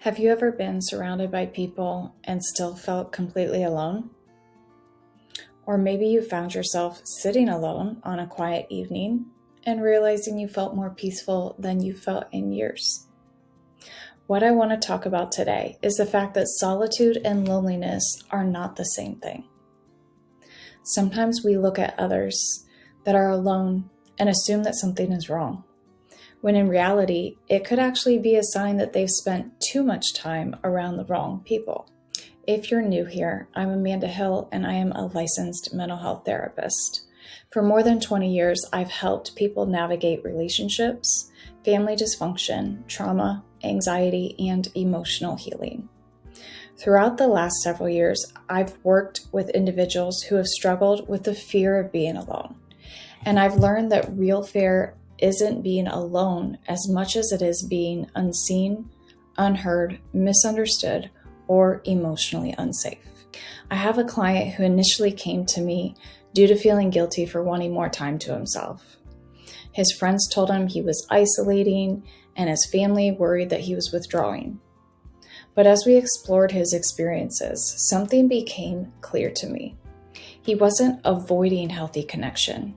Have you ever been surrounded by people and still felt completely alone? Or maybe you found yourself sitting alone on a quiet evening and realizing you felt more peaceful than you felt in years. What I want to talk about today is the fact that solitude and loneliness are not the same thing. Sometimes we look at others that are alone and assume that something is wrong, when in reality, it could actually be a sign that they've spent too much time around the wrong people. If you're new here, I'm Amanda Hill, and I am a licensed mental health therapist. For more than 20 years, I've helped people navigate relationships, family dysfunction, trauma, anxiety, and emotional healing. Throughout the last several years, I've worked with individuals who have struggled with the fear of being alone. And I've learned that real fear isn't being alone as much as it is being unseen, unheard, misunderstood, or emotionally unsafe. I have a client who initially came to me due to feeling guilty for wanting more time to himself. His friends told him he was isolating, and his family worried that he was withdrawing. But as we explored his experiences, something became clear to me. He wasn't avoiding healthy connection.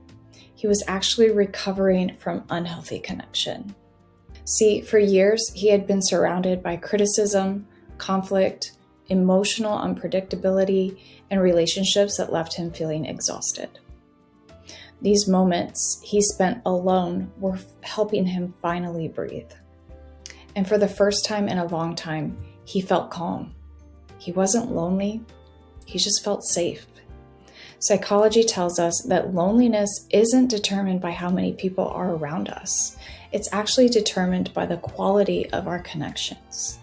He was actually recovering from unhealthy connection. See, for years, he had been surrounded by criticism, conflict, emotional unpredictability, and relationships that left him feeling exhausted. These moments he spent alone were helping him finally breathe. And for the first time in a long time, he felt calm. He wasn't lonely, he just felt safe. Psychology tells us that loneliness isn't determined by how many people are around us. It's actually determined by the quality of our connections.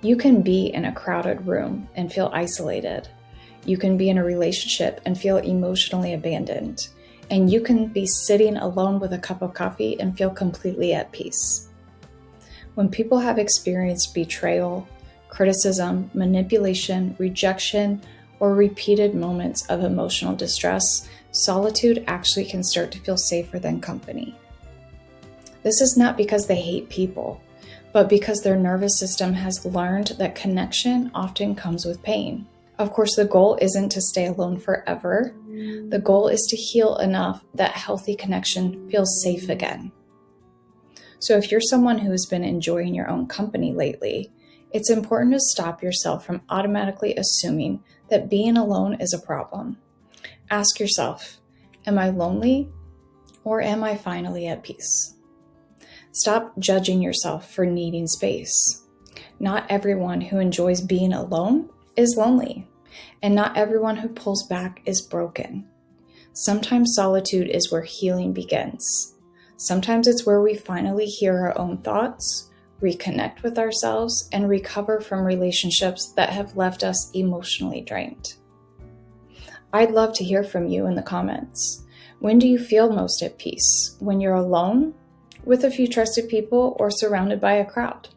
You can be in a crowded room and feel isolated. You can be in a relationship and feel emotionally abandoned. And you can be sitting alone with a cup of coffee and feel completely at peace. When people have experienced betrayal, criticism, manipulation, rejection, or repeated moments of emotional distress, solitude actually can start to feel safer than company. This is not because they hate people, but because their nervous system has learned that connection often comes with pain. Of course, the goal isn't to stay alone forever. The goal is to heal enough that healthy connection feels safe again. So if you're someone who has been enjoying your own company lately, it's important to stop yourself from automatically assuming that being alone is a problem. Ask yourself, am I lonely or am I finally at peace? Stop judging yourself for needing space. Not everyone who enjoys being alone is lonely, and not everyone who pulls back is broken. Sometimes solitude is where healing begins. Sometimes it's where we finally hear our own thoughts, reconnect with ourselves, and recover from relationships that have left us emotionally drained. I'd love to hear from you in the comments. When do you feel most at peace? When you're alone, with a few trusted people, or surrounded by a crowd?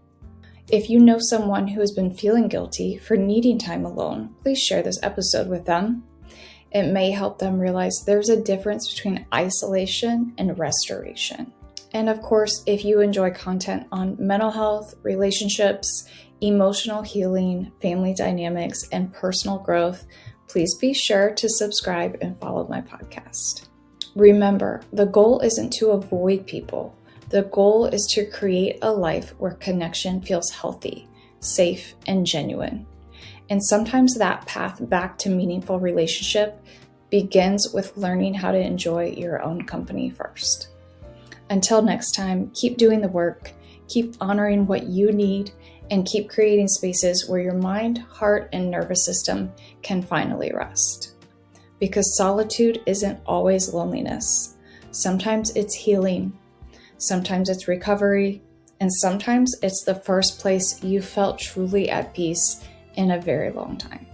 If you know someone who has been feeling guilty for needing time alone, please share this episode with them. It may help them realize there's a difference between isolation and restoration. And of course, if you enjoy content on mental health, relationships, emotional healing, family dynamics, and personal growth, please be sure to subscribe and follow my podcast. Remember, the goal isn't to avoid people. The goal is to create a life where connection feels healthy, safe, and genuine. And sometimes that path back to meaningful relationship begins with learning how to enjoy your own company first. Until next time, keep doing the work, keep honoring what you need, and keep creating spaces where your mind, heart, and nervous system can finally rest. Because solitude isn't always loneliness. Sometimes it's healing, sometimes it's recovery, and sometimes it's the first place you felt truly at peace in a very long time.